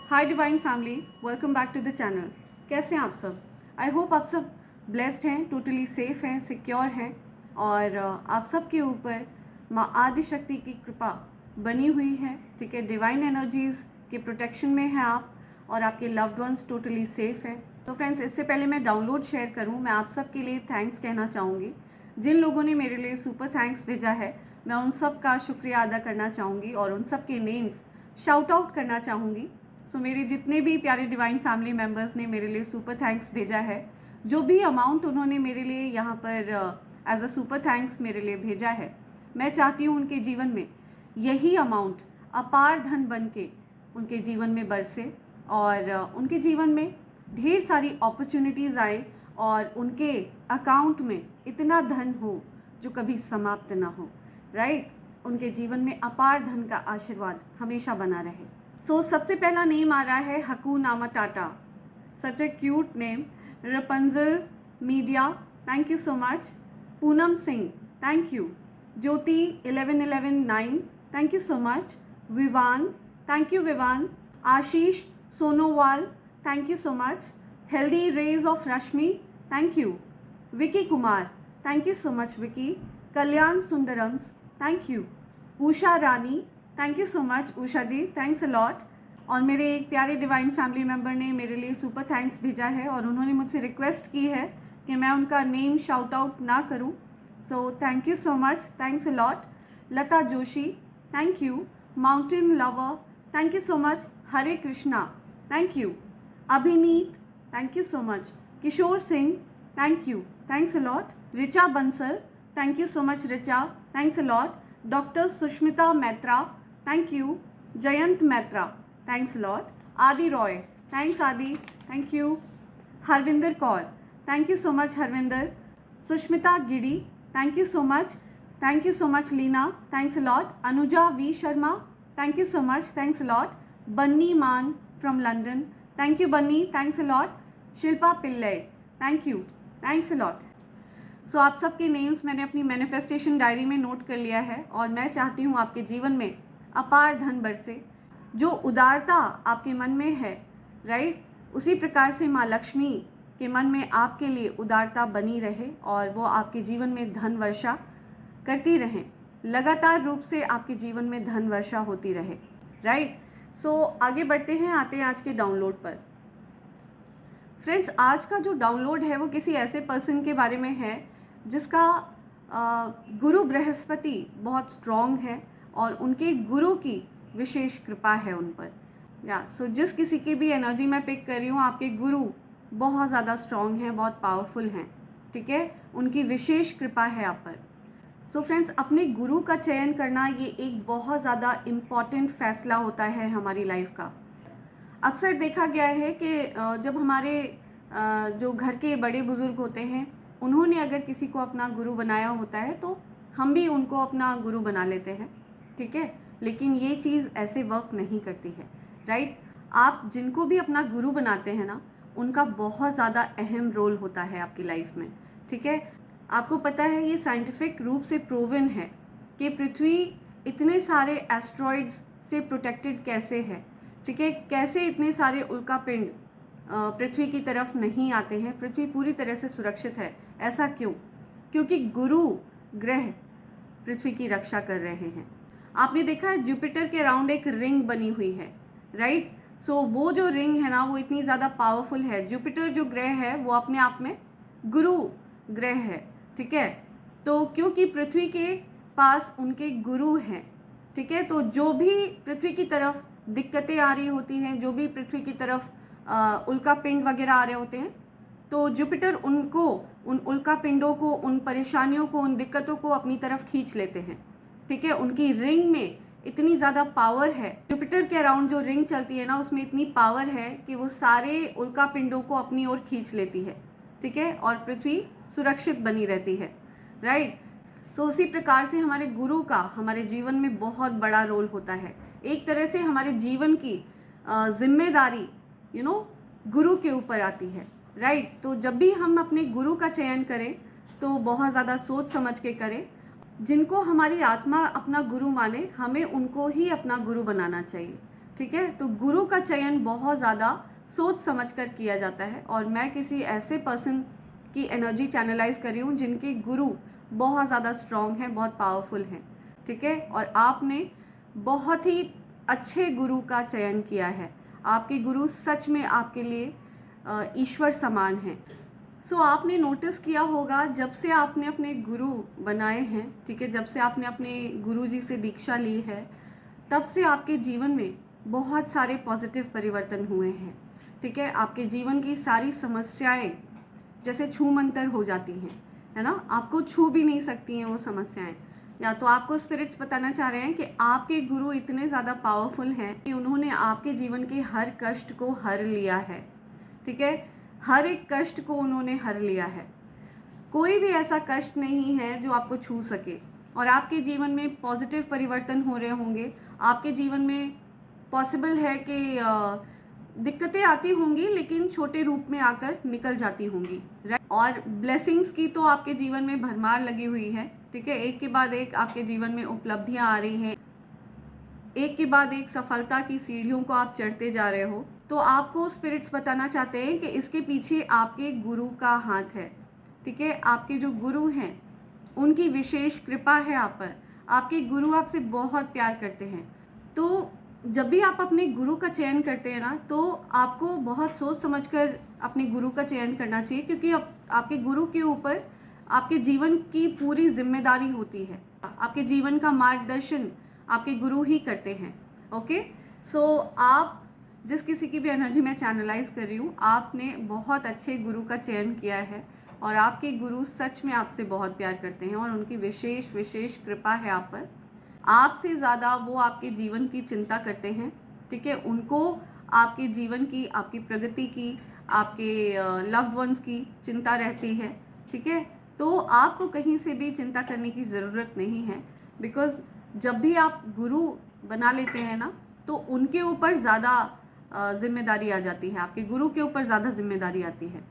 Hi divine family, welcome back to the channel. कैसे हैं आप सब? आई होप आप सब ब्लेस्ड हैं, टोटली सेफ हैं, सिक्योर हैं और आप सब के ऊपर माँ आदि शक्ति की कृपा बनी हुई है। ठीक है, डिवाइन एनर्जीज़ के प्रोटेक्शन में हैं आप और आपके लव्ड वंस टोटली सेफ हैं। तो फ्रेंड्स, इससे पहले मैं डाउनलोड शेयर करूं, मैं आप सब के लिए थैंक्स कहना चाहूँगी। जिन लोगों ने मेरे लिए सुपर थैंक्स भेजा है, मैं उन सब का शुक्रिया अदा करना चाहूँगी और उन सब के नेम्स शाउट आउट करना चाहूँगी। सो मेरे जितने भी प्यारे डिवाइन फैमिली मेम्बर्स ने मेरे लिए सुपर थैंक्स भेजा है, जो भी अमाउंट उन्होंने मेरे लिए यहाँ पर एज अ सुपर थैंक्स मेरे लिए भेजा है, मैं चाहती हूँ उनके जीवन में यही अमाउंट अपार धन बन के उनके जीवन में बरसे और उनके जीवन में ढेर सारी अपॉर्चुनिटीज़ आए और उनके अकाउंट में इतना धन हो जो कभी समाप्त ना हो। राइट, उनके जीवन में अपार धन का आशीर्वाद हमेशा बना रहे। सो सबसे पहला नेम आ रहा है hakuna matata. Such a cute name. Rapunzel media, thank you so much. Poonam Singh, thank you. Jyoti 11119, thank you so much. Vivaan, thank you Vivaan. Ashish Sonowal, thank you so much. Healthy rays of Rashmi, thank you. Vicky Kumar, thank you so much Vicky. Kalyan Sundarams, thank you. Usha Rani, thank you so much Usha ji, thanks a lot. और मेरे एक प्यारे divine family member ने मेरे लिए super thanks भेजा है और उन्होंने मुझसे रिक्वेस्ट की है कि मैं उनका नेम शाउट आउट ना करूं। So thank you so much, thanks a lot. Lata Joshi, thank you. Mountain lover, thank you so much. Hare Krishna, thank you. Abhinit, thank you so much. Kishore Singh, thank you, thanks a lot. Richa Bansal, thank you so much Richa, thanks a lot. Doctor Sushmita Maitra, thank you. Jayant Maitra, thanks lot. Adi Roy, thanks Adi, thank you. Harvinder Kaur, thank you so much Harvinder. Sushmita Giri, thank you so much, thank you so much Leena, thanks lot. Anuja V Sharma, thank you so much, thanks lot. Bunny Maan from London, thank you Bunny, thanks lot. Shilpa Pillai, thank you, thanks lot. So आप सबके names मैंने अपनी manifestation diary में note कर लिया है और मैं चाहती हूँ आपके जीवन में अपार धन बरसे। जो उदारता आपके मन में है, राइट, उसी प्रकार से माँ लक्ष्मी के मन में आपके लिए उदारता बनी रहे और वो आपके जीवन में धन वर्षा करती रहें। लगातार रूप से आपके जीवन में धन वर्षा होती रहे। राइट, सो आगे बढ़ते हैं, आते हैं आज के डाउनलोड पर। फ्रेंड्स, आज का जो डाउनलोड है वो किसी ऐसे पर्सन के बारे में है जिसका गुरु बृहस्पति बहुत स्ट्रॉन्ग है और उनके गुरु की विशेष कृपा है उन पर। सो जिस किसी की भी एनर्जी मैं पिक कर रही हूँ, आपके गुरु बहुत ज़्यादा स्ट्रॉन्ग हैं, बहुत पावरफुल हैं। ठीक है, उनकी विशेष कृपा है आप पर। सो फ्रेंड्स, अपने गुरु का चयन करना ये एक बहुत ज़्यादा इम्पॉर्टेंट फैसला होता है हमारी लाइफ का। अक्सर देखा गया है कि जब हमारे जो घर के बड़े बुज़ुर्ग होते हैं, उन्होंने अगर किसी को अपना गुरु बनाया होता है तो हम भी उनको अपना गुरु बना लेते हैं। ठीक है, लेकिन ये चीज़ ऐसे वर्क नहीं करती है। राइट, आप जिनको भी अपना गुरु बनाते हैं ना, उनका बहुत ज़्यादा अहम रोल होता है आपकी लाइफ में। ठीक है, आपको पता है ये साइंटिफिक रूप से प्रूवन है कि पृथ्वी इतने सारे एस्ट्रॉइड्स से प्रोटेक्टेड कैसे है। ठीक है, कैसे इतने सारे उल्कापिंड पृथ्वी की तरफ नहीं आते हैं, पृथ्वी पूरी तरह से सुरक्षित है। ऐसा क्यों? क्योंकि गुरु ग्रह पृथ्वी की रक्षा कर रहे हैं। आपने देखा है जुपिटर के अराउंड एक रिंग बनी हुई है, राइट। सो वो जो रिंग है ना, वो इतनी ज़्यादा पावरफुल है। जुपिटर जो ग्रह है वो अपने आप में गुरु ग्रह है। ठीक है, तो क्योंकि पृथ्वी के पास उनके गुरु हैं, ठीक है, तो जो भी पृथ्वी की तरफ दिक्कतें आ रही होती हैं, जो भी पृथ्वी की तरफ उल्कापिंड वगैरह आ रहे होते हैं, तो जुपिटर उनको, उन उल्कापिंडों को, उन परेशानियों को, उन दिक्कतों को अपनी तरफ खींच लेते हैं। ठीक है, उनकी रिंग में इतनी ज़्यादा पावर है। जुपिटर के अराउंड जो रिंग चलती है ना, उसमें इतनी पावर है कि वो सारे उल्कापिंडों को अपनी ओर खींच लेती है। ठीक है, और पृथ्वी सुरक्षित बनी रहती है। राइट, सो उसी प्रकार से हमारे गुरु का हमारे जीवन में बहुत बड़ा रोल होता है। एक तरह से हमारे जीवन की जिम्मेदारी गुरु के ऊपर आती है। राइट, तो जब भी हम अपने गुरु का चयन करें तो बहुत ज़्यादा सोच समझ के करें। जिनको हमारी आत्मा अपना गुरु माने, हमें उनको ही अपना गुरु बनाना चाहिए। ठीक है। तो गुरु का चयन बहुत ज़्यादा सोच समझ कर किया जाता है, और मैं किसी ऐसे पर्सन की एनर्जी चैनलाइज कर रही हूँ जिनके गुरु बहुत ज़्यादा स्ट्रॉन्ग हैं, बहुत पावरफुल हैं, ठीक है। और आपने बहुत ही अच्छे गुरु का चयन किया है। आपके गुरु सच में आपके लिए ईश्वर समान हैं। सो आपने नोटिस किया होगा, जब से आपने अपने गुरु बनाए हैं, ठीक है, जब से आपने अपने गुरु जी से दीक्षा ली है, तब से आपके जीवन में बहुत सारे पॉजिटिव परिवर्तन हुए हैं, ठीक है। आपके जीवन की सारी समस्याएं जैसे छूमंतर हो जाती हैं, है ना, आपको छू भी नहीं सकती हैं वो समस्याएं। या तो आपको स्पिरिट्स बताना चाह रहे हैं कि आपके गुरु इतने ज़्यादा पावरफुल हैं कि उन्होंने आपके जीवन के हर कष्ट को हर लिया है, ठीक है। हर एक कष्ट को उन्होंने हर लिया है। कोई भी ऐसा कष्ट नहीं है जो आपको छू सके, और आपके जीवन में पॉजिटिव परिवर्तन हो रहे होंगे। आपके जीवन में पॉसिबल है कि दिक्कतें आती होंगी, लेकिन छोटे रूप में आकर निकल जाती होंगी, राइट। और ब्लेसिंग्स की तो आपके जीवन में भरमार लगी हुई है, ठीक है। एक के बाद एक आपके जीवन में उपलब्धियां आ रही हैं, एक के बाद एक सफलता की सीढ़ियों को आप चढ़ते जा रहे हो। तो आपको स्पिरिट्स बताना चाहते हैं कि इसके पीछे आपके गुरु का हाथ है, ठीक है। आपके जो गुरु हैं उनकी विशेष कृपा है आप पर। आपके गुरु आपसे बहुत प्यार करते हैं। तो जब भी आप अपने गुरु का चयन करते हैं ना, तो आपको बहुत सोच समझकर अपने गुरु का चयन करना चाहिए, क्योंकि आपके गुरु के ऊपर आपके जीवन की पूरी जिम्मेदारी होती है। आपके जीवन का मार्गदर्शन आपके गुरु ही करते हैं, ओके। सो आप जिस किसी की भी एनर्जी मैं चैनलाइज कर रही हूँ, आपने बहुत अच्छे गुरु का चयन किया है, और आपके गुरु सच में आपसे बहुत प्यार करते हैं, और उनकी विशेष कृपा है आप पर। आपसे ज़्यादा वो आपके जीवन की चिंता करते हैं, ठीक है। उनको आपके जीवन की, आपकी प्रगति की, आपके लव्ड वंस की चिंता रहती है, ठीक है। तो आपको कहीं से भी चिंता करने की ज़रूरत नहीं है, बिकॉज़ जब भी आप गुरु बना लेते हैं ना, तो उनके ऊपर ज़्यादा जिम्मेदारी आ जाती है, आपके गुरु के ऊपर ज़्यादा जिम्मेदारी आती है,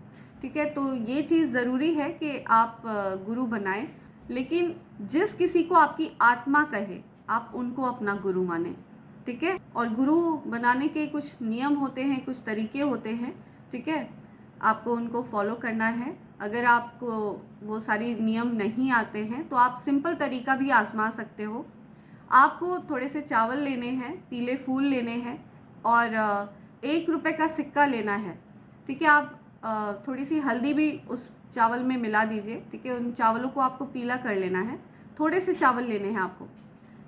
ठीक है। तो ये चीज़ ज़रूरी है कि आप गुरु बनाएं, लेकिन जिस किसी को आपकी आत्मा कहे आप उनको अपना गुरु माने, ठीक है। और गुरु बनाने के कुछ नियम होते हैं, कुछ तरीके होते हैं, ठीक है। आपको उनको फॉलो करना है। अगर आपको वो सारी नियम नहीं आते हैं तो आप सिंपल तरीका भी आजमा सकते हो। आपको थोड़े से चावल लेने हैं, पीले फूल लेने हैं, और 1 रुपये का सिक्का लेना है, ठीक है। आप थोड़ी सी हल्दी भी उस चावल में मिला दीजिए, ठीक है। उन चावलों को आपको पीला कर लेना है, थोड़े से चावल लेने हैं आपको,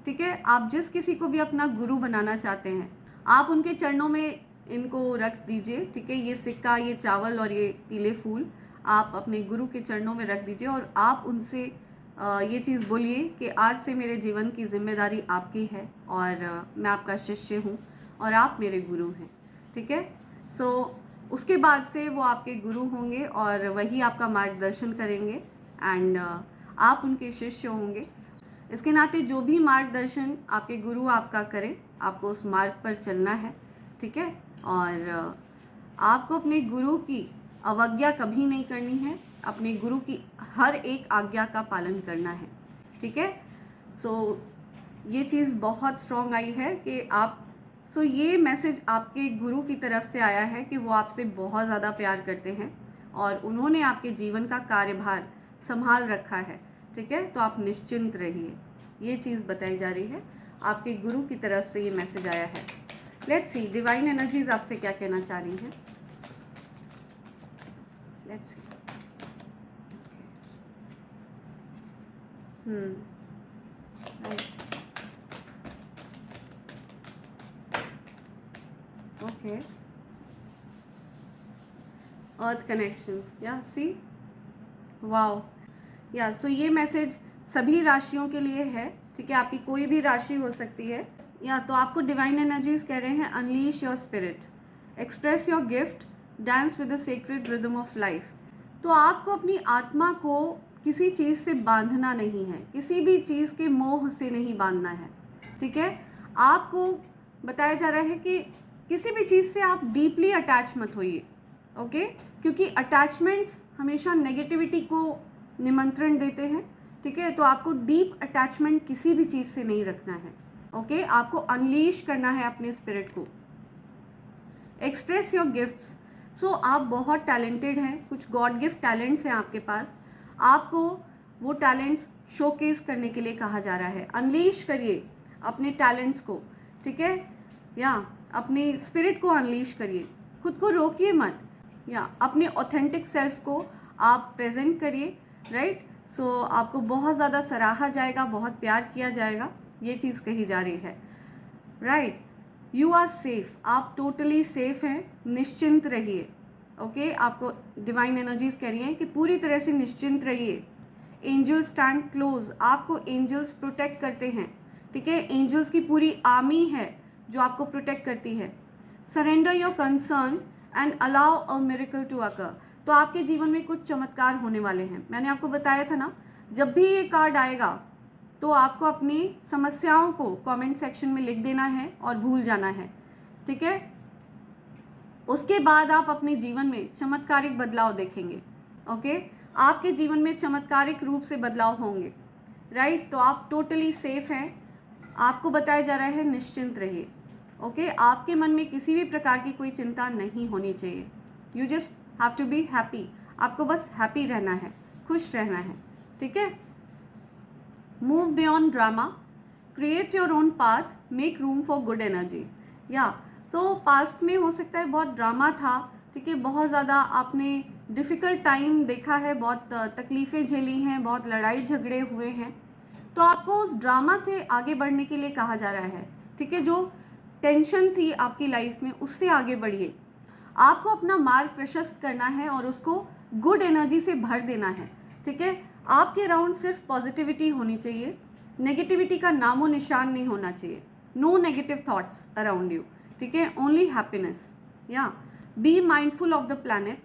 ठीक है। आप जिस किसी को भी अपना गुरु बनाना चाहते हैं, आप उनके चरणों में इनको रख दीजिए, ठीक है। ये सिक्का, ये चावल और ये पीले फूल आप अपने गुरु के चरणों में रख दीजिए, और आप उनसे ये चीज़ बोलिए कि आज से मेरे जीवन की जिम्मेदारी आपकी है, और मैं आपका शिष्य हूँ और आप मेरे गुरु हैं, ठीक है। सो उसके बाद से वो आपके गुरु होंगे और वही आपका मार्गदर्शन करेंगे, एंड आप उनके शिष्य होंगे। इसके नाते जो भी मार्गदर्शन आपके गुरु आपका करें, आपको उस मार्ग पर चलना है, ठीक है। और आपको अपने गुरु की अवज्ञा कभी नहीं करनी है, अपने गुरु की हर एक आज्ञा का पालन करना है, ठीक है। सो ये चीज़ बहुत स्ट्रॉन्ग आई है कि आप ये मैसेज आपके गुरु की तरफ से आया है कि वो आपसे बहुत ज़्यादा प्यार करते हैं, और उन्होंने आपके जीवन का कार्यभार संभाल रखा है, ठीक है। तो आप निश्चिंत रहिए, ये चीज़ बताई जा रही है, आपके गुरु की तरफ से ये मैसेज आया है। लेट्स सी डिवाइन एनर्जीज आपसे क्या कहना चाह रही हैं। Let's see. Right, okay. Earth connection, या सी, वाओ, या सो ये मैसेज सभी राशियों के लिए है, ठीक है। आपकी कोई भी राशि हो सकती है, या तो आपको डिवाइन एनर्जीज कह रहे हैं unleash your spirit, express your gift, dance with the sacred rhythm of life. तो आपको अपनी आत्मा को किसी चीज़ से बांधना नहीं है, किसी भी चीज़ के मोह से नहीं बांधना है, ठीक है। आपको बताया जा रहा है कि किसी भी चीज़ से आप डीपली अटैच मत होइए, ओके, क्योंकि अटैचमेंट्स हमेशा नेगेटिविटी को निमंत्रण देते हैं, ठीक है। तो आपको डीप अटैचमेंट किसी भी चीज़ से नहीं रखना है, ओके आपको अनलीश करना है अपने स्पिरिट को। Express your gifts. सो आप बहुत टैलेंटेड हैं, कुछ गॉड गिफ्ट टैलेंट्स हैं आपके पास, आपको वो टैलेंट्स शोकेस करने के लिए कहा जा रहा है। अनलीश करिए अपने टैलेंट्स को, ठीक है, या अपने स्पिरिट को अनलीश करिए, खुद को रोकिए मत, या अपने ऑथेंटिक सेल्फ को आप प्रेजेंट करिए, राइट। सो आपको बहुत ज़्यादा सराहा जाएगा, बहुत प्यार किया जाएगा, ये चीज़ कही जा रही है, राइट। यू आर सेफ, आप टोटली सेफ हैं, निश्चिंत रहिए, ओके आपको डिवाइन एनर्जीज कह रही हैं कि पूरी तरह से निश्चिंत रहिए। एंजल स्टैंड क्लोज, आपको एंजल्स प्रोटेक्ट करते हैं, ठीक है, एंजल्स की पूरी आर्मी है जो आपको प्रोटेक्ट करती है। Surrender your concern and allow a miracle to occur. तो आपके जीवन में कुछ चमत्कार होने वाले हैं। मैंने आपको बताया था ना, जब भी ये कार्ड आएगा तो आपको अपनी समस्याओं को कमेंट सेक्शन में लिख देना है और भूल जाना है, ठीक है। उसके बाद आप अपने जीवन में चमत्कारिक बदलाव देखेंगे, ओके आपके जीवन में चमत्कारिक रूप से बदलाव होंगे, राइट। तो आप टोटली सेफ हैं, आपको बताया जा रहा है निश्चिंत रहिए, ओके आपके मन में किसी भी प्रकार की कोई चिंता नहीं होनी चाहिए। You just have to be happy, आपको बस हैप्पी रहना है, खुश रहना है, ठीक है। Move beyond drama, create your own path, make room for good energy. या सो पास्ट में हो सकता है बहुत ड्रामा था, ठीक है, बहुत ज़्यादा आपने डिफ़िकल्ट टाइम देखा है, बहुत तकलीफ़ें झेली हैं, बहुत लड़ाई झगड़े हुए हैं, तो आपको उस ड्रामा से आगे बढ़ने के लिए कहा जा रहा है, ठीक है। जो टेंशन थी आपकी लाइफ में उससे आगे बढ़िए, आपको अपना मार्ग प्रशस्त करना है और उसको गुड एनर्जी से भर देना है, ठीक है। आपके अराउंड सिर्फ पॉजिटिविटी होनी चाहिए, नेगेटिविटी का नामो निशान नहीं होना चाहिए, no negative thoughts around you, ठीक है, ओनली हैप्पीनेस। या be mindful of the planet,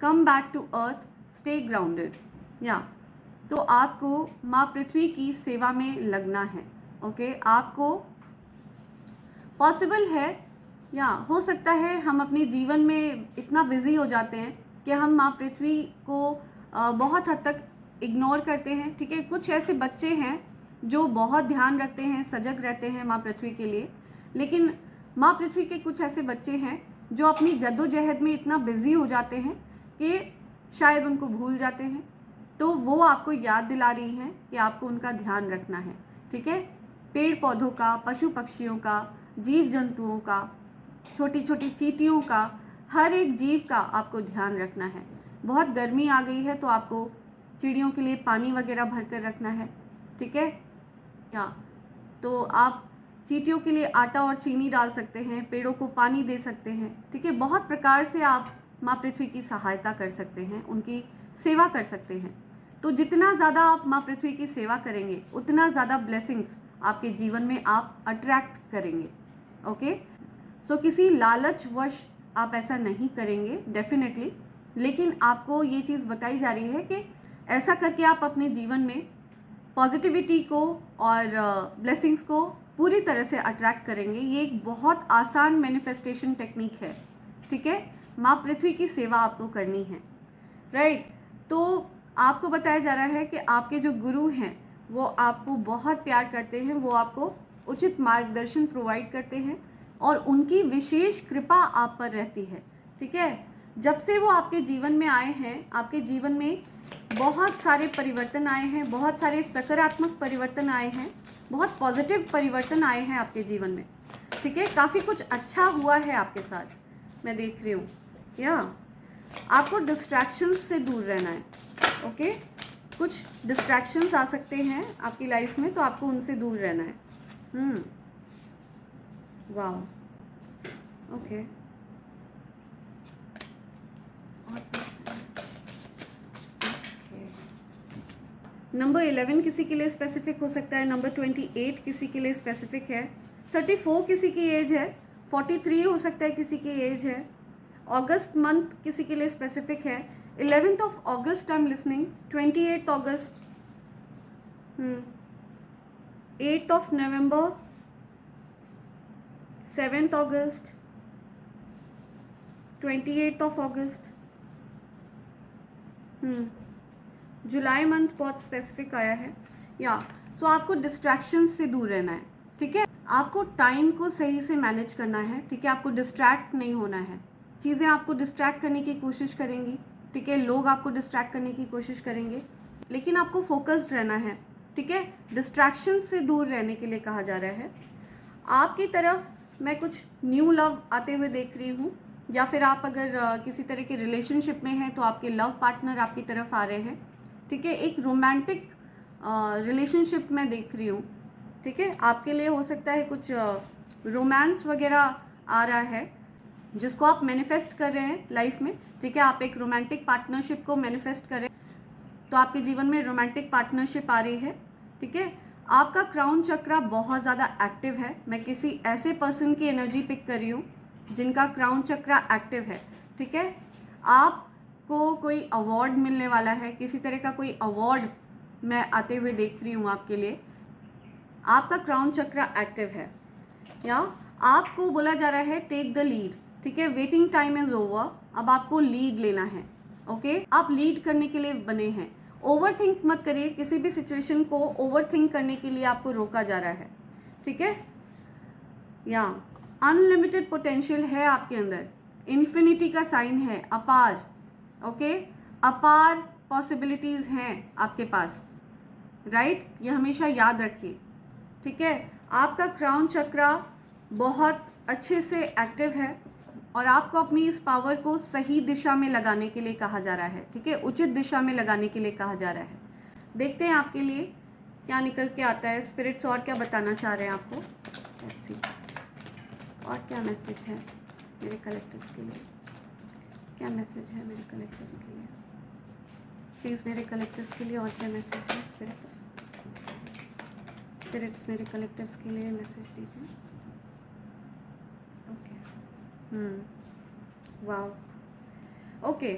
come back to earth, stay grounded. या तो आपको माँ पृथ्वी की सेवा में लगना है, ओके आपको पॉसिबल है, या हो सकता है हम अपने जीवन में इतना बिजी हो जाते हैं कि हम माँ पृथ्वी को बहुत हद तक इग्नोर करते हैं, ठीक है। कुछ ऐसे बच्चे हैं जो बहुत ध्यान रखते हैं, सजग रहते हैं माँ पृथ्वी के लिए, लेकिन माँ पृथ्वी के कुछ ऐसे बच्चे हैं जो अपनी जद्दोजहद में इतना बिजी हो जाते हैं कि शायद उनको भूल जाते हैं। तो वो आपको याद दिला रही हैं कि आपको उनका ध्यान रखना है, ठीक है। पेड़ पौधों का, पशु पक्षियों का, जीव जंतुओं का, छोटी छोटी चींटियों का, हर एक जीव का आपको ध्यान रखना है। बहुत गर्मी आ गई है तो आपको चिड़ियों के लिए पानी वगैरह भर कर रखना है, ठीक है। या तो आप चींटियों के लिए आटा और चीनी डाल सकते हैं, पेड़ों को पानी दे सकते हैं, ठीक है। बहुत प्रकार से आप माँ पृथ्वी की सहायता कर सकते हैं, उनकी सेवा कर सकते हैं। तो जितना ज़्यादा आप माँ पृथ्वी की सेवा करेंगे उतना ज़्यादा ब्लेसिंग्स आपके जीवन में आप अट्रैक्ट करेंगे, ओके। सो किसी लालचवश आप ऐसा नहीं करेंगे डेफिनेटली, लेकिन आपको ये चीज़ बताई जा रही है कि ऐसा करके आप अपने जीवन में पॉजिटिविटी को और ब्लेसिंग्स को पूरी तरह से अट्रैक्ट करेंगे। ये एक बहुत आसान मैनिफेस्टेशन टेक्निक है, ठीक है। माँ पृथ्वी की सेवा आपको करनी है, राइट। तो आपको बताया जा रहा है कि आपके जो गुरु हैं वो आपको बहुत प्यार करते हैं, वो आपको उचित मार्गदर्शन प्रोवाइड करते हैं और उनकी विशेष कृपा आप पर रहती है, ठीक है। जब से वो आपके जीवन में आए हैं, आपके जीवन में बहुत सारे परिवर्तन आए हैं, बहुत सारे सकारात्मक परिवर्तन आए हैं, बहुत पॉजिटिव परिवर्तन आए हैं आपके जीवन में, ठीक है। काफ़ी कुछ अच्छा हुआ है आपके साथ, मैं देख रही हूँ। या आपको डिस्ट्रैक्शंस से दूर रहना है, ओके। कुछ डिस्ट्रैक्शंस आ सकते हैं आपकी लाइफ में, तो आपको उनसे दूर रहना है। वाह, ओके। नंबर 11 किसी के लिए स्पेसिफिक हो सकता है, नंबर 28 किसी के लिए स्पेसिफिक है, 34 किसी की एज है, 43 हो सकता है किसी की एज है, अगस्त मंथ किसी के लिए स्पेसिफिक है, 11th of August I am listening, 28th August, 8th of November, 7th August, 28th of August, July month बहुत स्पेसिफिक आया है। या सो आपको डिस्ट्रैक्शंस से दूर रहना है, ठीक है। आपको टाइम को सही से मैनेज करना है, ठीक है। आपको डिस्ट्रैक्ट नहीं होना है, चीज़ें आपको डिस्ट्रैक्ट करने की कोशिश करेंगी, ठीक है, लोग आपको डिस्ट्रैक्ट करने की कोशिश करेंगे, लेकिन आपको फोकस्ड रहना है, ठीक है। डिस्ट्रैक्शन से दूर रहने के लिए कहा जा रहा है। आपकी तरफ मैं कुछ न्यू लव आते हुए देख रही हूँ, या फिर आप अगर किसी तरह के रिलेशनशिप में हैं तो आपके लव पार्टनर आपकी तरफ आ रहे हैं, ठीक है। एक रोमांटिक रिलेशनशिप मैं देख रही हूँ, ठीक है। आपके लिए हो सकता है कुछ रोमांस वगैरह आ रहा है जिसको आप मैनिफेस्ट कर रहे हैं लाइफ में, ठीक है। आप एक रोमांटिक पार्टनरशिप को मैनिफेस्ट कर रहे हैं, तो आपके जीवन में रोमांटिक पार्टनरशिप आ रही है, ठीक है। आपका क्राउन चक्रा बहुत ज़्यादा एक्टिव है। मैं किसी ऐसे पर्सन की एनर्जी पिक कर रही हूँ जिनका क्राउन चक्रा एक्टिव है, ठीक है। आपको कोई अवार्ड मिलने वाला है, किसी तरह का कोई अवार्ड मैं आते हुए देख रही हूँ आपके लिए। आपका क्राउन चक्रा एक्टिव है, या आपको बोला जा रहा है टेक द लीड, ठीक है। वेटिंग टाइम इज ओवर, अब आपको लीड लेना है, ओके। आप लीड करने के लिए बने हैं। ओवर थिंक मत करिए, किसी भी सिचुएशन को ओवर थिंक करने के लिए आपको रोका जा रहा है, ठीक है। या अनलिमिटेड पोटेंशियल है आपके अंदर, इन्फिनिटी का साइन है, अपार, ओके। अपार पॉसिबिलिटीज़ हैं आपके पास, राइट। ये हमेशा याद रखिए, ठीक है। आपका क्राउन चक्रा बहुत अच्छे से एक्टिव है और आपको अपनी इस पावर को सही दिशा में लगाने के लिए कहा जा रहा है, ठीक है। उचित दिशा में लगाने के लिए कहा जा रहा है। देखते हैं आपके लिए क्या निकल के आता है, स्पिरिट्स और क्या बताना चाह रहे हैं आपको। Let's see. और क्या मैसेज है मेरे कलेक्टिव्स के लिए, क्या मैसेज है मेरे कलेक्टिव्स के लिए, प्लीज़ मेरे कलेक्टिव्स के लिए और क्या मैसेज है। स्पिरिट्स मेरे कलेक्टिव्स के लिए मैसेज दीजिए, ओके। वाह, ओके।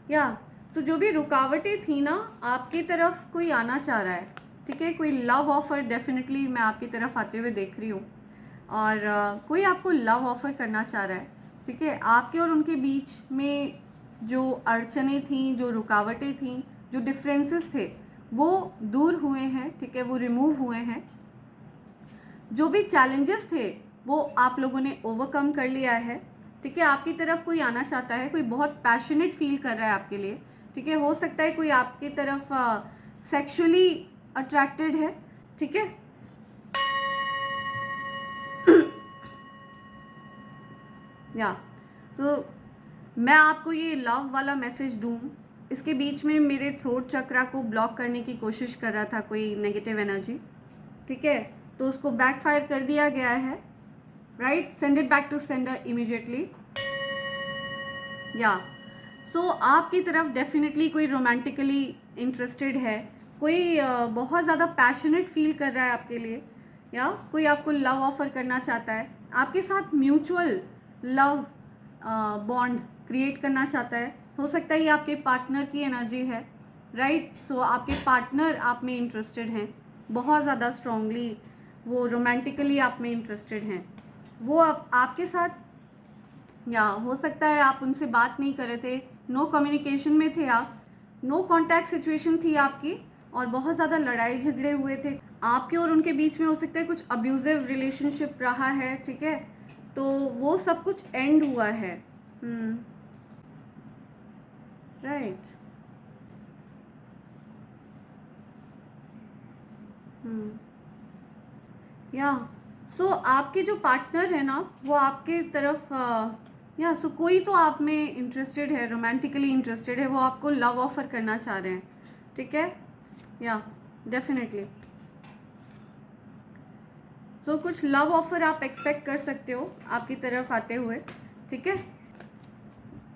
या सो जो भी रुकावटें थी ना, आपकी तरफ कोई आना चाह रहा है, ठीक है। कोई लव ऑफ़र डेफिनेटली मैं आपकी तरफ आते हुए देख रही हूँ, और कोई आपको लव ऑफ़र करना चाह रहा है, ठीक है। आपके और उनके बीच में जो अड़चनें थीं, जो रुकावटें थीं, जो डिफरेंसेस थे, वो दूर हुए हैं, ठीक है, वो रिमूव हुए हैं। जो भी चैलेंजेस थे वो आप लोगों ने ओवरकम कर लिया है, ठीक है। आपकी तरफ कोई आना चाहता है, कोई बहुत पैशनेट फील कर रहा है आपके लिए, ठीक है। हो सकता है कोई आपकी तरफ सेक्सुअली अट्रैक्टेड है, ठीक है। या सो मैं आपको ये लव वाला मैसेज दूँ, इसके बीच में मेरे थ्रोट चक्रा को ब्लॉक करने की कोशिश कर रहा था कोई नेगेटिव एनर्जी, ठीक है। तो उसको बैकफायर कर दिया गया है, right. Send it back to sender immediately. या सो आपकी तरफ डेफिनेटली कोई रोमांटिकली इंटरेस्टेड है, कोई बहुत ज़्यादा पैशनेट फील कर रहा है आपके लिए, या कोई आपको लव ऑफ़र करना चाहता है, आपके साथ म्यूचुअल लव बॉन्ड क्रिएट करना चाहता है। हो सकता है ये आपके पार्टनर की एनर्जी है, राइट। सो आपके पार्टनर आप में इंटरेस्टेड हैं, बहुत ज़्यादा स्ट्रांगली वो रोमांटिकली आप में इंटरेस्टेड हैं, वो आपके साथ, या हो सकता है आप उनसे बात नहीं कर रहे थे, नो कम्युनिकेशन में थे आप, नो कांटेक्ट सिचुएशन थी आपकी, और बहुत ज़्यादा लड़ाई झगड़े हुए थे आपके और उनके बीच में। हो सकता है कुछ अब्यूजिव रिलेशनशिप रहा है, ठीक है। तो वो सब कुछ एंड हुआ है, राइट। या सो आपके जो पार्टनर है ना, वो आपके तरफ या सो कोई तो आप में इंटरेस्टेड है, रोमांटिकली इंटरेस्टेड है, वो आपको लव ऑफ़र करना चाह रहे हैं, ठीक है। या डेफिनेटली सो कुछ लव ऑफ़र आप एक्सपेक्ट कर सकते हो आपकी तरफ आते हुए, ठीक है।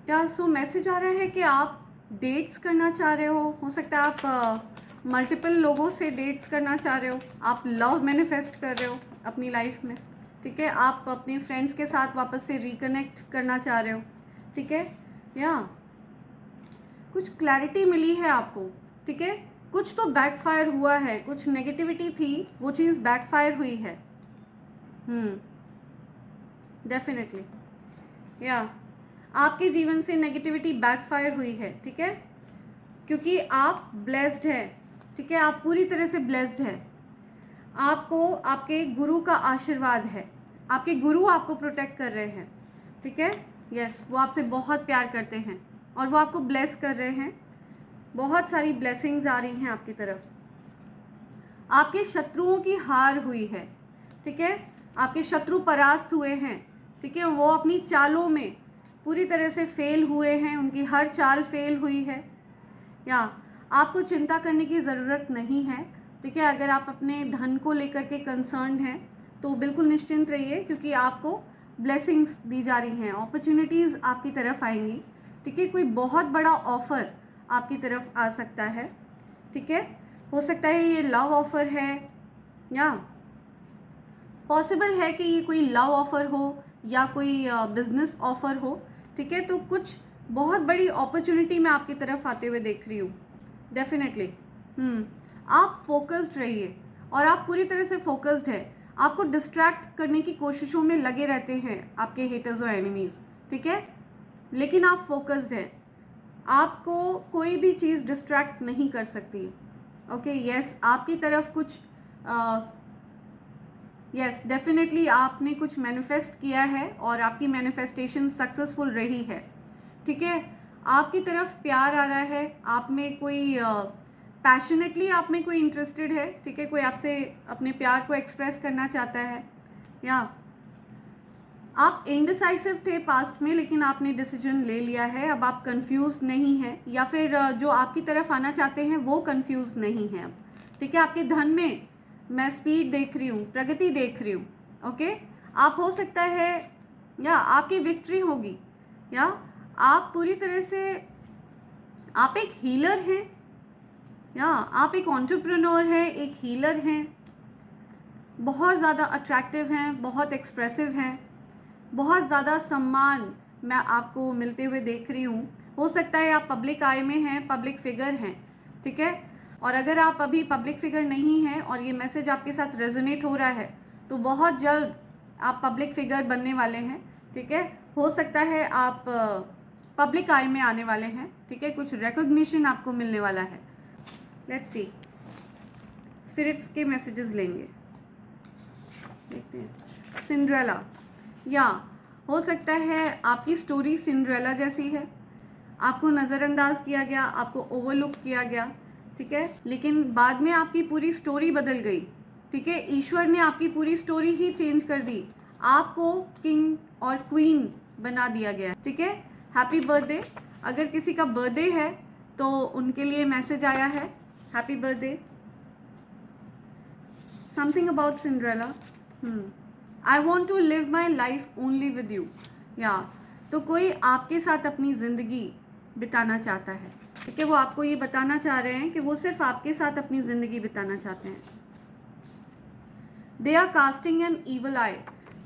क्या सो मैसेज आ रहा है कि आप डेट्स करना चाह रहे हो सकता है आप मल्टीपल लोगों से डेट्स करना चाह रहे हो, आप लव मैनिफेस्ट कर रहे हो अपनी लाइफ में, ठीक है। आप अपने फ्रेंड्स के साथ वापस से रिकनेक्ट करना चाह रहे हो, ठीक है। या कुछ क्लैरिटी मिली है आपको, ठीक है। कुछ तो बैकफायर हुआ है, कुछ नेगेटिविटी थी, वो चीज़ बैकफायर हुई है, डेफिनेटली। या आपके जीवन से नेगेटिविटी बैकफायर हुई है, ठीक है, क्योंकि आप ब्लेस्ड है, ठीक है। आप पूरी तरह से ब्लेस्ड है। आपको आपके गुरु का आशीर्वाद है, आपके गुरु आपको प्रोटेक्ट कर रहे हैं, ठीक है। यस, वो आपसे बहुत प्यार करते हैं और वो आपको ब्लेस कर रहे हैं, बहुत सारी ब्लेसिंग्स आ रही हैं आपकी तरफ। आपके शत्रुओं की हार हुई है, ठीक है, आपके शत्रु परास्त हुए हैं, ठीक है, वो अपनी चालों में पूरी तरह से फेल हुए हैं, उनकी हर चाल फेल हुई है। या आपको चिंता करने की ज़रूरत नहीं है, ठीक है। अगर आप अपने धन को लेकर के कंसर्न्ड हैं तो बिल्कुल निश्चिंत रहिए, क्योंकि आपको ब्लेसिंग्स दी जा रही हैं, अपॉर्चुनिटीज़ आपकी तरफ आएंगी, ठीक है। कोई बहुत बड़ा ऑफ़र आपकी तरफ आ सकता है, ठीक है। हो सकता है ये लव ऑफ़र है, या पॉसिबल है कि ये कोई लव ऑफ़र हो या कोई बिज़नेस ऑफ़र हो, ठीक है। तो कुछ बहुत बड़ी अपॉर्चुनिटी मैं आपकी तरफ आते हुए देख रही हूँ, डेफिनेटली। आप फोकस्ड रहिए, और आप पूरी तरह से फोकस्ड है। आपको डिस्ट्रैक्ट करने की कोशिशों में लगे रहते हैं आपके हेटर्स और एनिमीज़, ठीक है, लेकिन आप फोकस्ड है, आपको कोई भी चीज़ डिस्ट्रैक्ट नहीं कर सकती। ओके, यस, आपकी तरफ कुछ यस, डेफिनेटली आपने कुछ मैनिफेस्ट किया है और आपकी मैनिफेस्टेशन सक्सेसफुल रही है, ठीक है। आपकी तरफ प्यार आ रहा है, आप में कोई पैशनेटली आप में कोई इंटरेस्टेड है, ठीक है, कोई आपसे अपने प्यार को एक्सप्रेस करना चाहता है। या आप इनडिसाइसिव थे पास्ट में, लेकिन आपने डिसीजन ले लिया है, अब आप कंफ्यूज नहीं हैं, या फिर जो आपकी तरफ आना चाहते हैं वो कंफ्यूज नहीं हैं अब, ठीक है। आपके धन में मैं स्पीड देख रही हूँ, प्रगति देख रही हूँ, ओके। आप हो सकता है या आपकी विक्ट्री होगी, या आप पूरी तरह से आप एक हीलर हैं, या आप एक एंटरप्रेन्योर हैं, एक हीलर हैं, बहुत ज़्यादा अट्रैक्टिव हैं, बहुत एक्सप्रेसिव हैं, बहुत ज़्यादा सम्मान मैं आपको मिलते हुए देख रही हूँ। हो सकता है आप पब्लिक आई में हैं, पब्लिक फिगर हैं, ठीक है। और अगर आप अभी पब्लिक फिगर नहीं हैं और ये मैसेज आपके साथ रेजोनेट हो रहा है, तो बहुत जल्द आप पब्लिक फिगर बनने वाले हैं, ठीक है। हो सकता है आप पब्लिक आई में आने वाले हैं, ठीक है, कुछ रिकॉग्निशन आपको मिलने वाला है। लेट्स सी, स्पिरिट्स के मैसेजेस लेंगे, देखते हैं। सिंड्रेला, या हो सकता है आपकी स्टोरी सिंड्रेला जैसी है, आपको नज़रअंदाज किया गया, आपको ओवरलुक किया गया, ठीक है, लेकिन बाद में आपकी पूरी स्टोरी बदल गई, ठीक है। ईश्वर ने आपकी पूरी स्टोरी ही चेंज कर दी, आपको किंग और क्वीन बना दिया गया, ठीक है। हैप्पी बर्थडे, अगर किसी का बर्थडे है तो उनके लिए मैसेज आया है, happy birthday. Something about Cinderella, I want to live my life only with you, या तो कोई आपके साथ अपनी ज़िंदगी बिताना चाहता है, ठीक है। वो आपको ये बताना चाह रहे हैं कि वो सिर्फ आपके साथ अपनी ज़िंदगी बिताना चाहते हैं। They are casting an evil eye,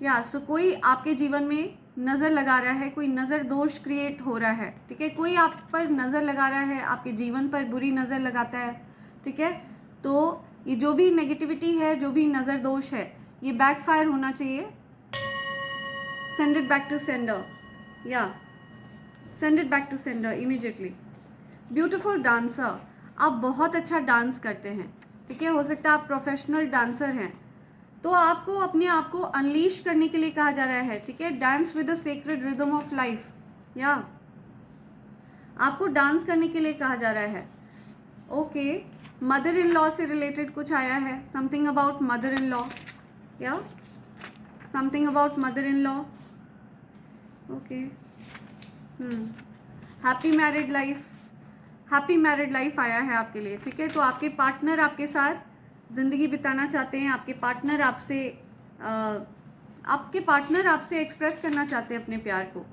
या सो कोई आपके जीवन में नज़र लगा रहा है, कोई नज़र दोष क्रिएट हो रहा है, ठीक है। कोई आप पर नज़र लगा रहा है, आपके जीवन पर बुरी नज़र लगाता है, ठीक है। तो ये जो भी नेगेटिविटी है, जो भी नज़र दोष है, ये बैकफायर होना चाहिए। Send it back to sender, या send it back to sender immediately. Beautiful dancer, आप बहुत अच्छा डांस करते हैं, ठीक है। हो सकता है आप प्रोफेशनल डांसर हैं, तो आपको अपने आप को अनलीश करने के लिए कहा जा रहा है, ठीक है। Dance with the sacred rhythm of life, या आपको डांस करने के लिए कहा जा रहा है। ओके, मदर इन लॉ से रिलेटेड कुछ आया है, something about mother in law, या something about mother in law, okay. Happy married life, happy married life आया है आपके लिए, ठीक है। तो आपके पार्टनर आपके साथ ज़िंदगी बिताना चाहते हैं, आपके पार्टनर आपसे एक्सप्रेस करना चाहते हैं अपने प्यार को।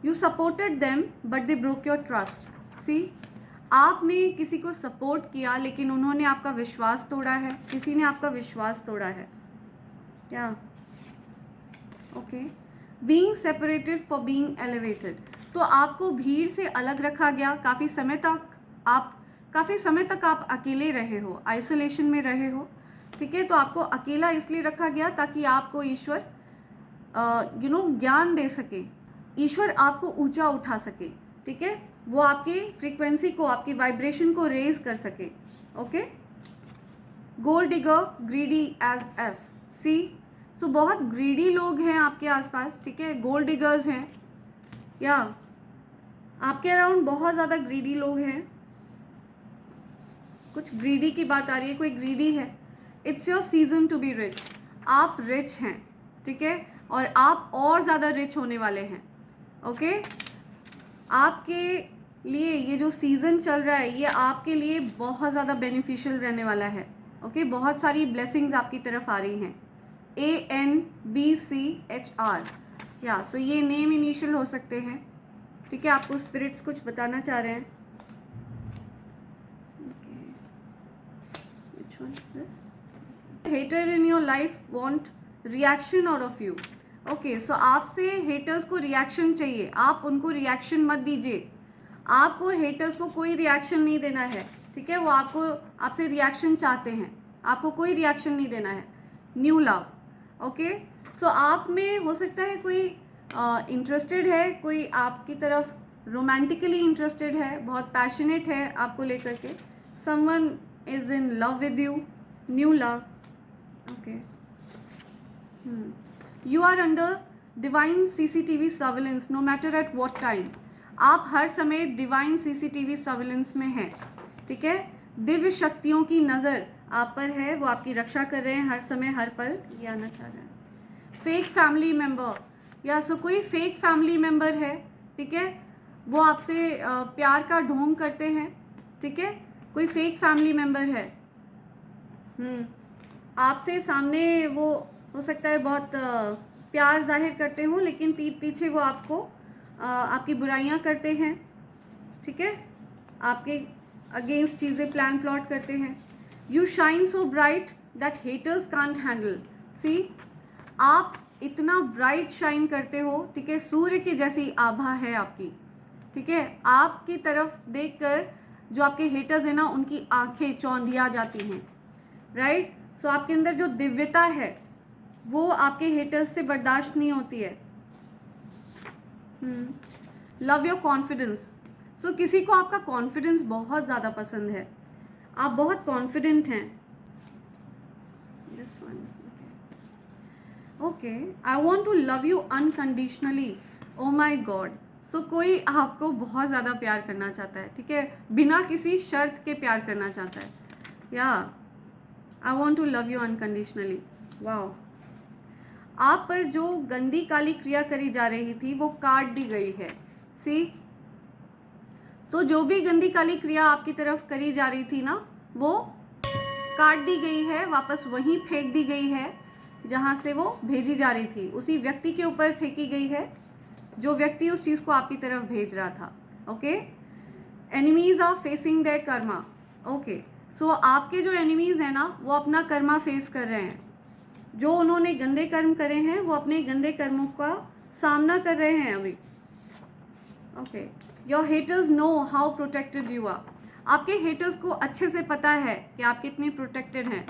You supported them but they broke your trust, see, आपने किसी को सपोर्ट किया लेकिन उन्होंने आपका विश्वास तोड़ा है, किसी ने आपका विश्वास तोड़ा है, क्या, okay. Being separated for being elevated, तो आपको भीड़ से अलग रखा गया, काफ़ी समय तक आप अकेले रहे हो, आइसोलेशन में रहे हो, ठीक है। तो आपको अकेला इसलिए रखा गया ताकि आपको ईश्वर ज्ञान दे सके, ईश्वर आपको ऊंचा उठा सके, ठीक है। वो आपकी फ्रीक्वेंसी को, आपकी वाइब्रेशन को रेज कर सके, okay. Gold digger, greedy as f, see. So बहुत ग्रीडी लोग हैं आपके आसपास, ठीक है, गोल्ड डिगर्स हैं, या आपके अराउंड बहुत ज़्यादा ग्रीडी लोग हैं। कुछ ग्रीडी की बात आ रही है, कोई ग्रीडी है। It's your season to be rich, आप रिच हैं, ठीक है, और आप और ज़्यादा रिच होने वाले हैं। ओके, आपके लिए ये जो सीज़न चल रहा है ये आपके लिए बहुत ज़्यादा बेनिफिशियल रहने वाला है। ओके, बहुत सारी ब्लेसिंग्स आपकी तरफ आ रही हैं। ANBCHR, या सो ये नेम इनिशियल हो सकते हैं, ठीक है, आपको स्पिरिट्स कुछ बताना चाह रहे हैं। Hater in your life want reaction out of you. Okay, so आपसे हेटर्स को रिएक्शन चाहिए, आप उनको रिएक्शन मत दीजिए। आपको हेटर्स को कोई रिएक्शन नहीं देना है, ठीक है, वो आपसे रिएक्शन चाहते हैं, आपको कोई रिएक्शन नहीं देना है। न्यू लव, ओके, सो आप में हो सकता है कोई इंटरेस्टेड है, कोई आपकी तरफ रोमांटिकली इंटरेस्टेड है, बहुत पैशनेट है आपको लेकर के। Someone is in love with you, new love. Okay, you are under divine CCTV surveillance no matter at what time. आप हर समय डिवाइन CCTV सर्विलेंस में हैं, ठीक है, दिव्य शक्तियों की नज़र आप पर है, वो आपकी रक्षा कर रहे हैं हर समय हर पल, ये आना चाह रहे हैं। फेक फैमिली मेम्बर, या सो कोई फेक फैमिली मेम्बर है, ठीक है, वो आपसे प्यार का ढोंग करते हैं, ठीक है, कोई फेक फैमिली मेम्बर है। आपसे सामने वो हो सकता है बहुत प्यार जाहिर करते हों, लेकिन पीठ पीछे वो आपकी बुराइयां करते हैं, ठीक है, आपके अगेंस्ट चीज़ें प्लान प्लॉट करते हैं। You shine so bright that haters can't handle, see, आप इतना ब्राइट शाइन करते हो, ठीक है, सूर्य की जैसी आभा है आपकी, ठीक है, आपकी तरफ देखकर जो आपके हेटर्स हैं ना, उनकी आंखें चौंधिया जाती हैं, राइट। सो आपके अंदर जो दिव्यता है वो आपके हेटर्स से बर्दाश्त नहीं होती है। लव योर कॉन्फिडेंस, सो किसी को आपका कॉन्फिडेंस बहुत ज़्यादा पसंद है, आप बहुत कॉन्फिडेंट हैं। This one, okay, I want to love you unconditionally, oh my god. So कोई आपको बहुत ज़्यादा प्यार करना चाहता है, ठीक है, बिना किसी शर्त के प्यार करना चाहता है, या I want to love you unconditionally. Wow, आप पर जो गंदी काली क्रिया करी जा रही थी वो काट दी गई है, सी। सो जो भी गंदी काली क्रिया आपकी तरफ करी जा रही थी ना, वो काट दी गई है, वापस वहीं फेंक दी गई है जहाँ से वो भेजी जा रही थी, उसी व्यक्ति के ऊपर फेंकी गई है जो व्यक्ति उस चीज़ को आपकी तरफ भेज रहा था। Okay, enemies are facing their karma. Okay, so आपके जो एनिमीज़ हैं ना, वो अपना कर्मा फेस कर रहे हैं, जो उन्होंने गंदे कर्म करे हैं वो अपने गंदे कर्मों का सामना कर रहे हैं अभी। Okay, your haters know how protected you are, आपके हेटर्स को अच्छे से पता है कि आप कितने प्रोटेक्टेड हैं,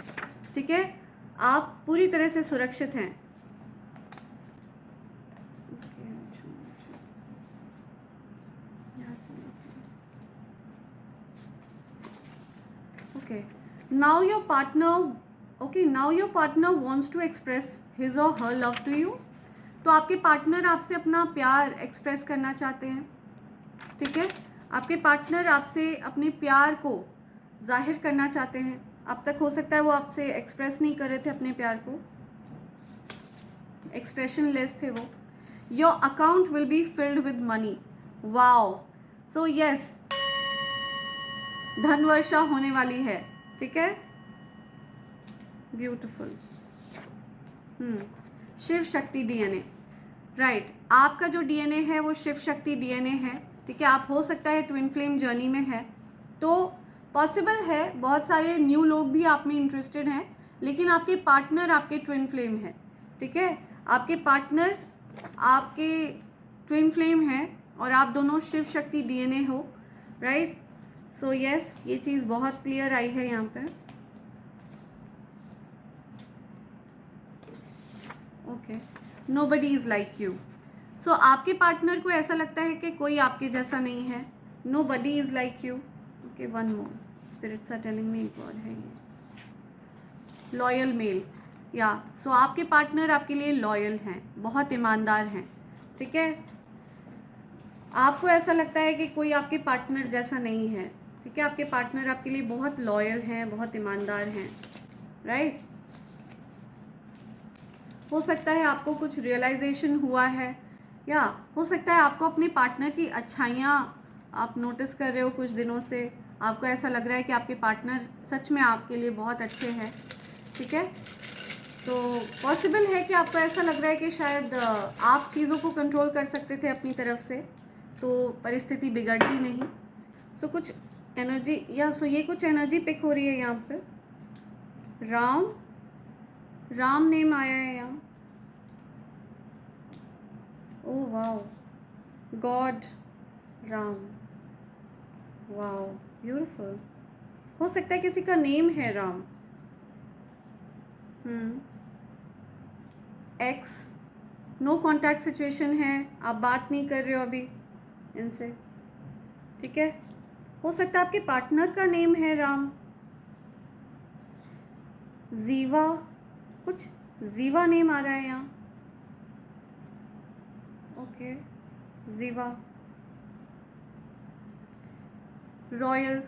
ठीक है, आप पूरी तरह से सुरक्षित हैं। Okay, now your partner wants to express his or her love to you। तो आपके पार्टनर आपसे अपना प्यार एक्सप्रेस करना चाहते हैं, ठीक है, आपके पार्टनर आपसे अपने प्यार को जाहिर करना चाहते हैं। अब तक हो सकता है वो आपसे एक्सप्रेस नहीं कर रहे थे अपने प्यार को, एक्सप्रेशन लेस थे वो। Your account will be filled with money, wow, so yes, धन वर्षा होने वाली है, ठीक है, beautiful. Shiv Shakti DNA, right, आपका जो DNA है वो शिव शक्ति DNA है, ठीक है, आप हो सकता है ट्विन फ्लेम जर्नी में है, तो पॉसिबल है बहुत सारे न्यू लोग भी आप में इंटरेस्टेड हैं, लेकिन आपके पार्टनर आपके ट्विन फ्लेम है, ठीक है, आपके पार्टनर आपके ट्विन फ्लेम है और आप दोनों शिव शक्ति DNA हो, राइट। सो यस, ये चीज़ बहुत क्लियर आई है यहाँ पे। Okay, nobody is like you, so आपके पार्टनर को ऐसा लगता है कि कोई आपके जैसा नहीं है, nobody is like you. Okay, one more, spirits are telling me एक और है ये। लॉयल मेल, या सो आपके पार्टनर आपके लिए लॉयल हैं, बहुत ईमानदार हैं, ठीक है। आपको ऐसा लगता है कि कोई आपके पार्टनर जैसा नहीं है, ठीक है। आपके पार्टनर आपके लिए बहुत लॉयल हैं, बहुत ईमानदार हैं, राइट। हो सकता है आपको कुछ रियलाइजेशन हुआ है, या हो सकता है आपको अपने पार्टनर की अच्छाइयाँ आप नोटिस कर रहे हो कुछ दिनों से। आपको ऐसा लग रहा है कि आपके पार्टनर सच में आपके लिए बहुत अच्छे हैं, ठीक है। तो पॉसिबल है कि आपको ऐसा लग रहा है कि शायद आप चीज़ों को कंट्रोल कर सकते थे अपनी तरफ से, तो परिस्थिति बिगड़ती नहीं। सो कुछ एनर्जी, या सो ये कुछ एनर्जी पिक हो रही है यहाँ पे। राम, राम नेम आया है यहाँ। Oh wow, God, Ram, wow, beautiful. हो सकता है किसी का नेम है Ram. Ex, no contact situation है, आप बात नहीं कर रहे हो अभी इनसे, ठीक है। हो सकता है आपके पार्टनर का नेम है राम। जीवा, कुछ जीवा नेम आ रहा है यहाँ। ओके, जीवा, रॉयल,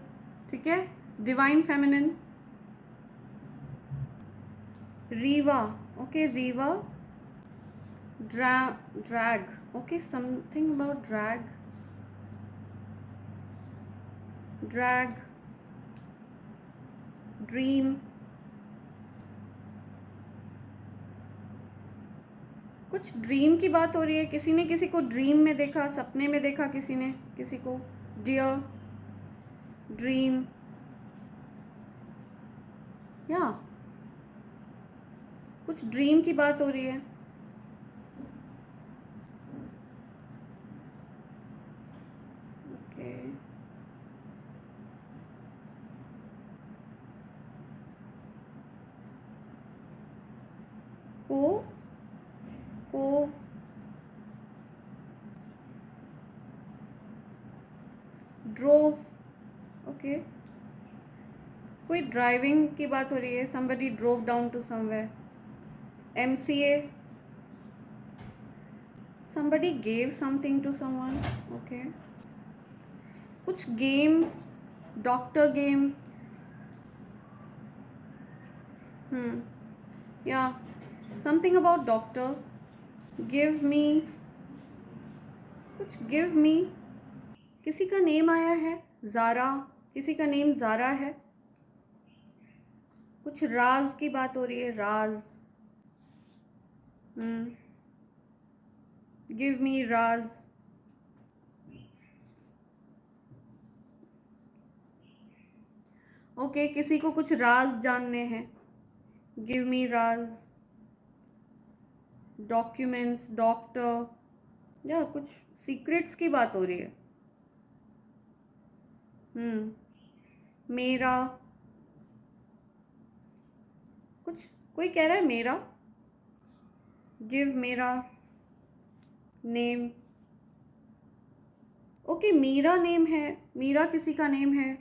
ठीक है। Divine feminine, Rewa, okay, Rewa, drag, okay, something about drag, drag, dream, कुछ ड्रीम की बात हो रही है। किसी ने किसी को ड्रीम में देखा, सपने में देखा किसी ने किसी को। डियर, ड्रीम, या कुछ ड्रीम की बात हो रही है। ओके, को ड्रोव, ओके, कोई ड्राइविंग की बात हो रही है। somebody drove down to somewhere. MCA, somebody gave something to someone, okay, कुछ गेम, डॉक्टर गेम, या something about doctor. Give me, कुछ गिव मी, किसी का नेम आया है ज़ारा, किसी का नेम ज़ारा है। कुछ राज की बात हो रही है, राज, गिव मी राज, ओके, किसी को कुछ राज जानने हैं। गिव मी राज, डॉक्यूमेंट्स, डॉक्टर, या कुछ सीक्रेट्स की बात हो रही है। मेरा, कुछ कोई कह रहा है मेरा, गिव मेरा नेम, ओके, मीरा नेम है, मीरा किसी का नेम है,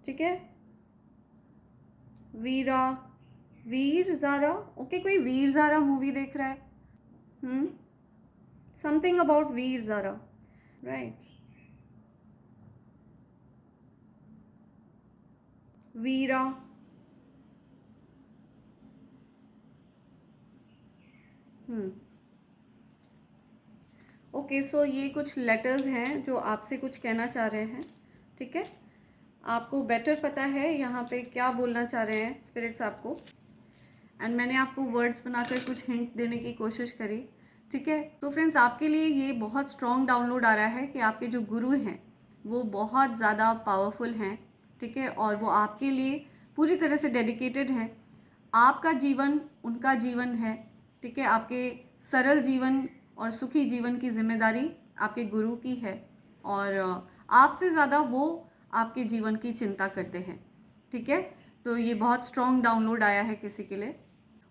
ठीक है। वीरा, वीर ज़ारा, ओके, कोई वीर ज़ारा मूवी देख रहा है। Something about Veer Zaara, right. Veera, okay, so ये कुछ लेटर्स हैं जो आपसे कुछ कहना चाह रहे हैं, ठीक है। आपको बेटर पता है यहाँ पे क्या बोलना चाह रहे हैं स्पिरिट्स आपको, एंड मैंने आपको वर्ड्स बनाकर कुछ हिंट देने की कोशिश करी, ठीक है। तो फ्रेंड्स, आपके लिए ये बहुत स्ट्रॉन्ग डाउनलोड आ रहा है कि आपके जो गुरु हैं वो बहुत ज़्यादा पावरफुल हैं, ठीक है, और वो आपके लिए पूरी तरह से डेडिकेटेड हैं। आपका जीवन उनका जीवन है, ठीक है। आपके सरल जीवन और सुखी जीवन की जिम्मेदारी आपके गुरु की है, और आपसे ज़्यादा वो आपके जीवन की चिंता करते हैं, ठीक है। तो ये बहुत स्ट्रॉन्ग डाउनलोड आया है किसी के लिए।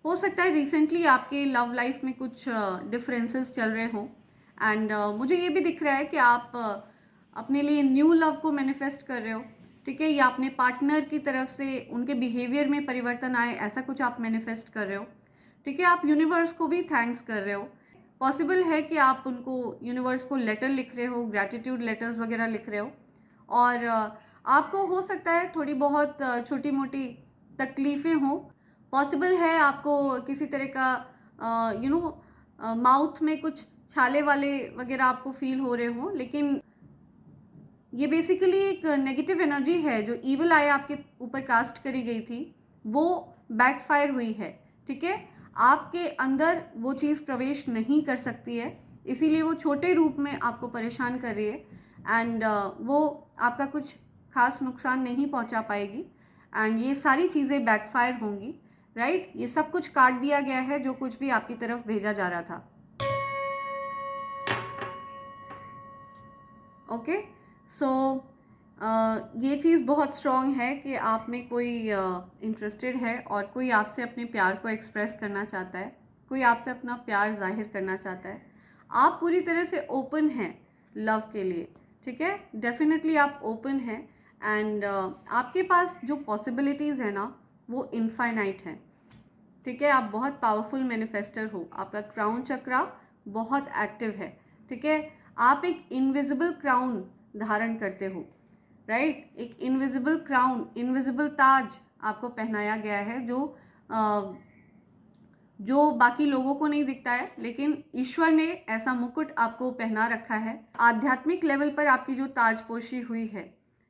हो सकता है रिसेंटली आपके लव लाइफ में कुछ डिफरेंसेस चल रहे हों, एंड मुझे ये भी दिख रहा है कि आप अपने लिए न्यू लव को मैनिफेस्ट कर रहे हो, ठीक है, या अपने पार्टनर की तरफ से उनके बिहेवियर में परिवर्तन आए, ऐसा कुछ आप मैनिफेस्ट कर रहे हो। ठीक है, आप यूनिवर्स को भी थैंक्स कर रहे हो। पॉसिबल है कि आप उनको यूनिवर्स को लेटर लिख रहे हो, ग्रैटिट्यूड लेटर्स वगैरह लिख रहे हो, और आपको हो सकता है थोड़ी बहुत छोटी मोटी तकलीफ़ें हों। पॉसिबल है आपको किसी तरह का माउथ में कुछ छाले वाले वगैरह आपको फील हो रहे हों, लेकिन ये बेसिकली एक नेगेटिव एनर्जी है जो ईवल आई आपके ऊपर कास्ट करी गई थी, वो बैकफायर हुई है। ठीक है, आपके अंदर वो चीज़ प्रवेश नहीं कर सकती है, इसीलिए वो छोटे रूप में आपको परेशान कर रही है, एंड वो आपका कुछ खास नुकसान नहीं पहुंचा पाएगी, एंड ये सारी चीज़ें बैकफायर होंगी। राइट, ये सब कुछ काट दिया गया है जो कुछ भी आपकी तरफ भेजा जा रहा था। ओके, सो ये चीज़ बहुत स्ट्रॉन्ग है कि आप में कोई इंटरेस्टेड है और कोई आपसे अपने प्यार को एक्सप्रेस करना चाहता है, कोई आपसे अपना प्यार जाहिर करना चाहता है। आप पूरी तरह से ओपन हैं लव के लिए। ठीक है, डेफिनेटली आप ओपन हैं, एंड आपके पास जो पॉसिबिलिटीज़ है ना वो इनफाइनाइट हैं। ठीक है, आप बहुत पावरफुल मैनिफेस्टर हो, आपका क्राउन चक्रा बहुत एक्टिव है। ठीक है, आप एक इनविजिबल क्राउन धारण करते हो। राइट, एक इनविजिबल क्राउन, इनविजिबल ताज आपको पहनाया गया है जो बाकी लोगों को नहीं दिखता है, लेकिन ईश्वर ने ऐसा मुकुट आपको पहना रखा है। आध्यात्मिक लेवल पर आपकी जो ताजपोशी हुई है,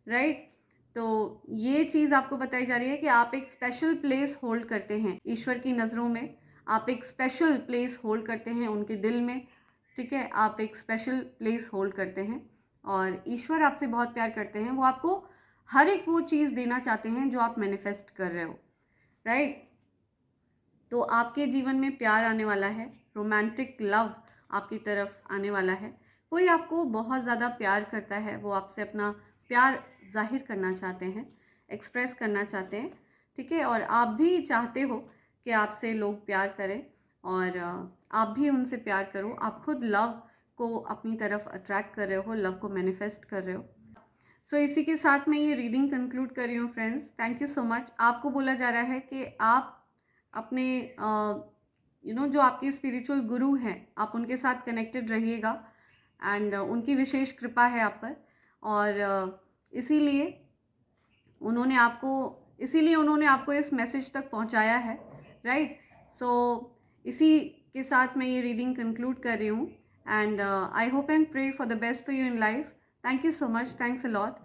राइट, तो ये चीज़ आपको बताई जा रही है कि आप एक स्पेशल प्लेस होल्ड करते हैं ईश्वर की नज़रों में। आप एक स्पेशल प्लेस होल्ड करते हैं उनके दिल में। ठीक है, आप एक स्पेशल प्लेस होल्ड करते हैं और ईश्वर आपसे बहुत प्यार करते हैं। वो आपको हर एक वो चीज़ देना चाहते हैं जो आप मैनिफेस्ट कर रहे हो। राइट, तो आपके जीवन में प्यार आने वाला है, रोमांटिक लव आपकी तरफ आने वाला है। कोई आपको बहुत ज़्यादा प्यार करता है, वो आपसे अपना प्यार जाहिर करना चाहते हैं, एक्सप्रेस करना चाहते हैं। ठीक है, और आप भी चाहते हो कि आपसे लोग प्यार करें और आप भी उनसे प्यार करो। आप खुद लव को अपनी तरफ अट्रैक्ट कर रहे हो, लव को मैनिफेस्ट कर रहे हो। सो इसी के साथ मैं ये रीडिंग कंक्लूड कर रही हूँ friends. Thank you so much. आपको बोला जा रहा है कि आप अपने जो आपके स्पिरिचुअल गुरु हैं, आप उनके साथ कनेक्टेड रहिएगा, एंड उनकी विशेष कृपा है आप पर, और इसीलिए उन्होंने आपको इस मैसेज तक पहुंचाया है। राइट, सो इसी के साथ मैं ये रीडिंग कंक्लूड कर रही हूँ, and I hope and pray for the best for you in life. Thank you so much, thanks a lot.